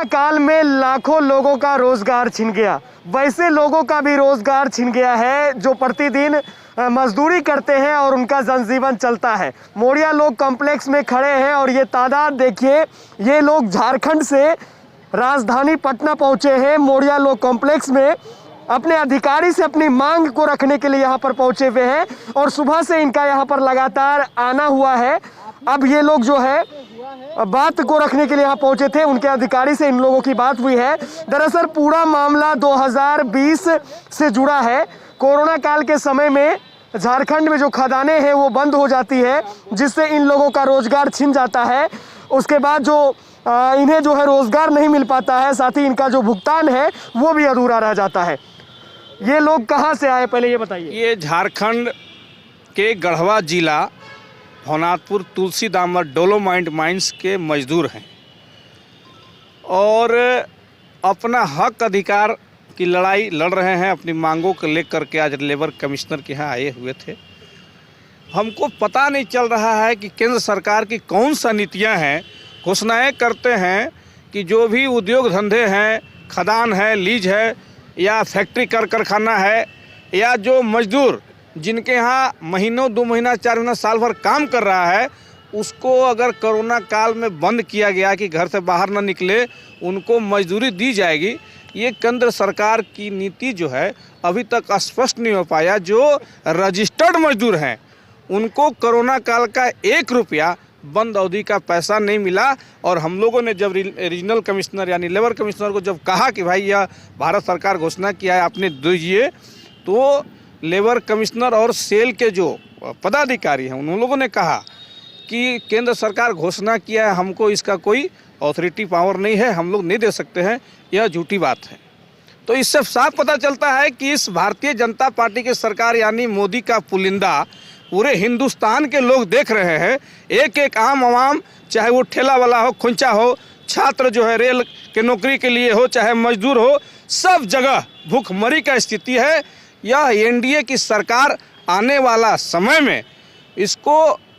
Corona काल में लाखों लोगों का रोजगार छिन गया, वैसे लोगों का भी रोजगार छिन गया है जो प्रतिदिन मजदूरी करते हैं और उनका जनजीवन चलता है। मोरिया लोग कॉम्प्लेक्स में खड़े हैं और ये तादाद देखिए, ये लोग झारखंड से राजधानी पटना पहुंचे हैं। मोरिया लोग कॉम्प्लेक्स में अपने अधिकारी से अपनी मांग को रखने के लिए यहाँ पर पहुंचे हुए हैं और सुबह से इनका यहाँ पर लगातार आना हुआ है। अब ये लोग जो है बात को रखने के लिए यहाँ पहुंचे थे, उनके अधिकारी से इन लोगों की बात हुई है। दरअसल पूरा मामला 2020 से जुड़ा है। कोरोना काल के समय में झारखंड में जो खदानें हैं वो बंद हो जाती है, जिससे इन लोगों का रोजगार छिन जाता है। उसके बाद जो इन्हें जो है रोजगार नहीं मिल पाता है, साथ ही इनका जो भुगतान है वो भी अधूरा रह जाता है। ये लोग कहाँ से आए, पहले ये बताइए। ये झारखंड के गढ़वा जिला भवनाथपुर तुलसी दामर डोलोमाइट माइंस के मजदूर हैं और अपना हक अधिकार की लड़ाई लड़ रहे हैं। अपनी मांगों को लेकर के आज लेबर कमिश्नर के यहाँ आए हुए थे। हमको पता नहीं चल रहा है कि केंद्र सरकार की कौन सा नीतियां हैं। घोषणाएं करते हैं कि जो भी उद्योग धंधे हैं, खदान है, लीज है या फैक्ट्री कारखाना है या जो मजदूर जिनके यहाँ महीनों 2 महीना 4 महीना साल भर काम कर रहा है, उसको अगर कोरोना काल में बंद किया गया कि घर से बाहर ना निकले, उनको मजदूरी दी जाएगी। ये केंद्र सरकार की नीति जो है अभी तक स्पष्ट नहीं हो पाया। जो रजिस्टर्ड मजदूर हैं उनको कोरोना काल का 1 रुपया बंद अवधि का पैसा नहीं मिला। और हम लोगों ने जब रीजनल कमिश्नर यानी लेबर कमिश्नर को जब कहा कि भाई यह भारत सरकार घोषणा किया है, आपने दीजिए, तो लेबर कमिश्नर और सेल के जो पदाधिकारी हैं उन लोगों ने कहा कि केंद्र सरकार घोषणा किया है, हमको इसका कोई अथॉरिटी पावर नहीं है, हम लोग नहीं दे सकते हैं। यह झूठी बात है। तो इससे साफ पता चलता है कि इस भारतीय जनता पार्टी की सरकार यानी मोदी का पुलिंदा पूरे हिंदुस्तान के लोग देख रहे हैं। एक एक आम आवाम, चाहे वो ठेला वाला हो, खुंचा हो, छात्र जो है रेल के नौकरी के लिए हो, चाहे मजदूर हो, सब जगह भूखमरी का स्थिति है। यह एनडीए की सरकार आने वाला समय में इसको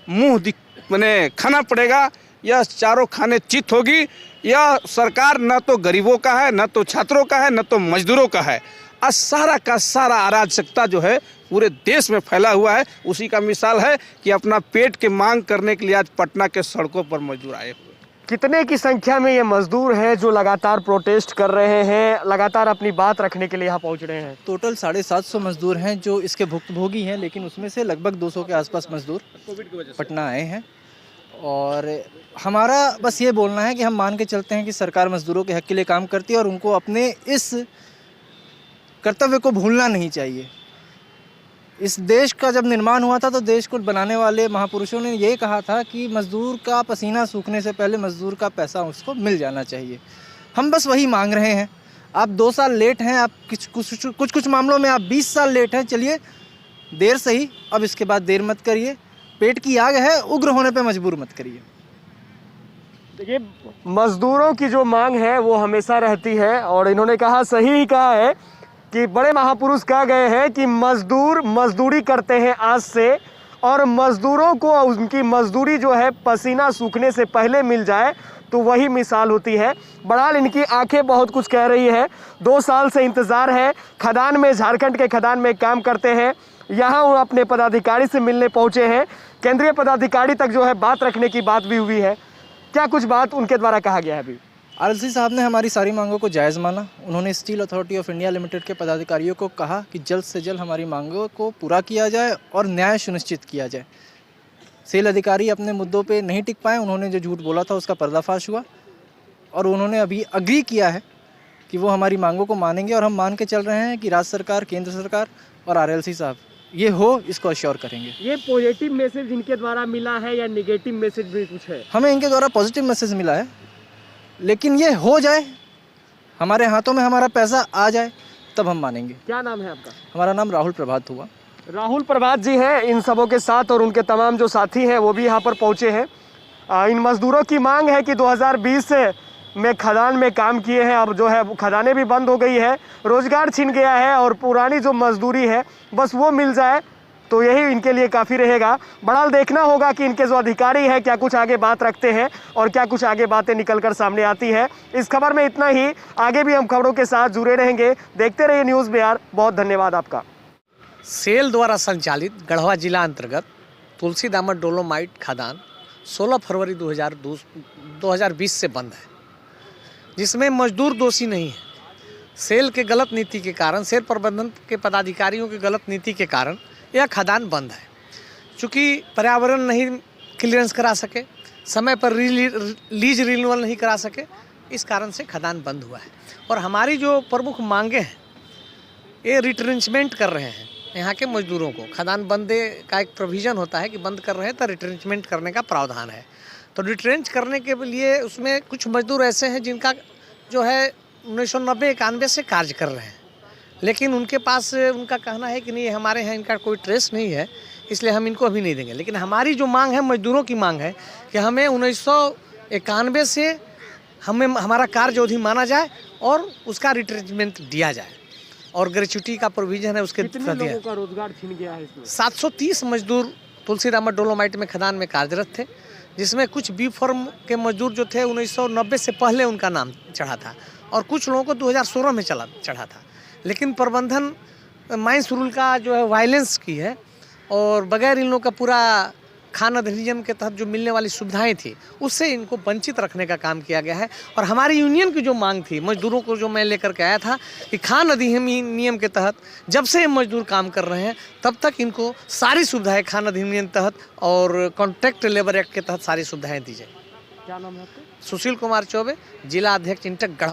मुंह मैंने खाना पड़ेगा। यह चारों खाने चित होगी। यह सरकार न तो गरीबों का है, न तो छात्रों का है, न तो मजदूरों का है। आज सारा का सारा अराजकता जो है पूरे देश में फैला हुआ है। उसी का मिसाल है कि अपना पेट के मांग करने के लिए आज पटना के सड़कों पर मजदूर आए हुए। कितने की संख्या में ये मजदूर हैं जो लगातार प्रोटेस्ट कर रहे हैं, लगातार अपनी बात रखने के लिए यहाँ पहुँच रहे हैं? टोटल 750 मजदूर हैं जो इसके भुक्तभोगी हैं, लेकिन उसमें से लगभग 200 के आसपास मजदूर कोविड की वजह से पटना आए हैं। और हमारा बस ये बोलना है कि हम मान के चलते हैं कि सरकार मजदूरों के हक के लिए काम करती है और उनको अपने इस कर्तव्य को भूलना नहीं चाहिए। इस देश का जब निर्माण हुआ था तो देश को बनाने वाले महापुरुषों ने ये कहा था कि मजदूर का पसीना सूखने से पहले मजदूर का पैसा उसको मिल जाना चाहिए। हम बस वही मांग रहे हैं। आप 2 साल लेट हैं, आप कुछ मामलों में आप 20 साल लेट हैं। चलिए देर सही, अब इसके बाद देर मत करिए। पेट की आग है, उग्र होने पे मजबूर मत करिए। देखिए, मजदूरों की जो मांग है वो हमेशा रहती है और इन्होंने कहा, सही ही कहा है कि बड़े महापुरुष कह गए हैं कि मजदूर मजदूरी करते हैं आज से, और मजदूरों को उनकी मजदूरी जो है पसीना सूखने से पहले मिल जाए तो वही मिसाल होती है। बहरहाल इनकी आंखें बहुत कुछ कह रही है। 2 साल से इंतज़ार है। खदान में, झारखंड के खदान में काम करते हैं। यहाँ वो अपने पदाधिकारी से मिलने पहुँचे हैं। केंद्रीय पदाधिकारी तक जो है बात रखने की बात भी हुई है। क्या कुछ बात उनके द्वारा कहा गया है? अभी आरएलसी साहब ने हमारी सारी मांगों को जायज़ माना। उन्होंने steel authority of India limited के पदाधिकारियों को कहा कि जल्द से जल्द हमारी मांगों को पूरा किया जाए और न्याय सुनिश्चित किया जाए। सेल अधिकारी अपने मुद्दों पे नहीं टिक पाए। उन्होंने जो झूठ बोला था उसका पर्दाफाश हुआ और उन्होंने अभी अग्री किया है कि वो हमारी मांगों को मानेंगे। और हम मान के चल रहे हैं कि राज्य सरकार, केंद्र सरकार और आरएलसी साहब ये हो, इसको अश्योर करेंगे। ये पॉजिटिव मैसेज इनके द्वारा मिला है या नेगेटिव मैसेज भी कुछ है? हमें इनके द्वारा पॉजिटिव मैसेज मिला है, लेकिन ये हो जाए, हमारे हाथों में हमारा पैसा आ जाए, तब हम मानेंगे। क्या नाम है आपका? हमारा नाम राहुल प्रभात हुआ। राहुल प्रभात जी हैं इन सबों के साथ, और उनके तमाम जो साथी हैं वो भी यहाँ पर पहुँचे हैं। इन मजदूरों की मांग है कि 2020 में खदान में काम किए हैं, अब जो है खदानें भी बंद हो गई है, रोजगार छिन गया है और पुरानी जो मजदूरी है बस वो मिल जाए तो यही इनके लिए काफ़ी रहेगा। बहरहाल देखना होगा कि इनके जो अधिकारी हैं क्या कुछ आगे बात रखते हैं और क्या कुछ आगे बातें निकलकर सामने आती है। इस खबर में इतना ही, आगे भी हम खबरों के साथ जुड़े रहेंगे। देखते रहिए न्यूज़ बिहार। बहुत धन्यवाद आपका। सेल द्वारा संचालित गढ़वा जिला अंतर्गत तुलसी दामन डोलोमाइट खदान 16 फरवरी 2020 से बंद है, जिसमें मजदूर दोषी नहीं है। सेल के गलत नीति के कारण, सेल प्रबंधन के पदाधिकारियों की गलत नीति के कारण यह खदान बंद है। चूँकि पर्यावरण नहीं क्लियरेंस करा सके, समय पर लीज रिन्यूअल नहीं करा सके, इस कारण से खदान बंद हुआ है। और हमारी जो प्रमुख मांगे हैं, ये रिट्रेंचमेंट कर रहे हैं यहाँ के मजदूरों को। खदान बंद का एक प्रोविज़न होता है कि बंद कर रहे हैं तो रिट्रेंचमेंट करने का प्रावधान है। तो रिट्रेंच करने के लिए उसमें कुछ मजदूर ऐसे हैं जिनका जो है 1990-91 से कार्य कर रहे हैं, लेकिन उनके पास उनका कहना है कि नहीं हमारे यहाँ इनका कोई ट्रेस नहीं है, इसलिए हम इनको अभी नहीं देंगे। लेकिन हमारी जो मांग है, मजदूरों की मांग है कि हमें 1991 से हमें हमारा कार्य अवधि माना जाए और उसका रिट्रेंचमेंट दिया जाए और ग्रेच्युटी का प्रोविजन है उसके कितने लोगों का रोजगार छिन गया है इसमें? 730 मजदूर तुलसी दामन डोलोमाइट में खदान में कार्यरत थे, जिसमें कुछ बी फर्म के मजदूर जो थे 1990 से पहले उनका नाम चढ़ा था और कुछ लोगों को 2016 में चढ़ा था। लेकिन प्रबंधन माइंस रूल का जो है वायलेंस की है और बगैर इन लोगों का पूरा खान अधिनियम के तहत जो मिलने वाली सुविधाएं थी उससे इनको वंचित रखने का काम किया गया है। और हमारी यूनियन की जो मांग थी, मजदूरों को जो मैं लेकर के आया था कि खान अधिनियम के तहत जब से ये मजदूर काम कर रहे हैं तब तक इनको सारी सुविधाएं खान अधिनियम के तहत और कॉन्ट्रैक्ट लेबर एक्ट के तहत सारी सुविधाएं दी जाए। क्या नाम है आपका? सुशील कुमार चौबे, जिला अध्यक्ष इंटक गढ़वा।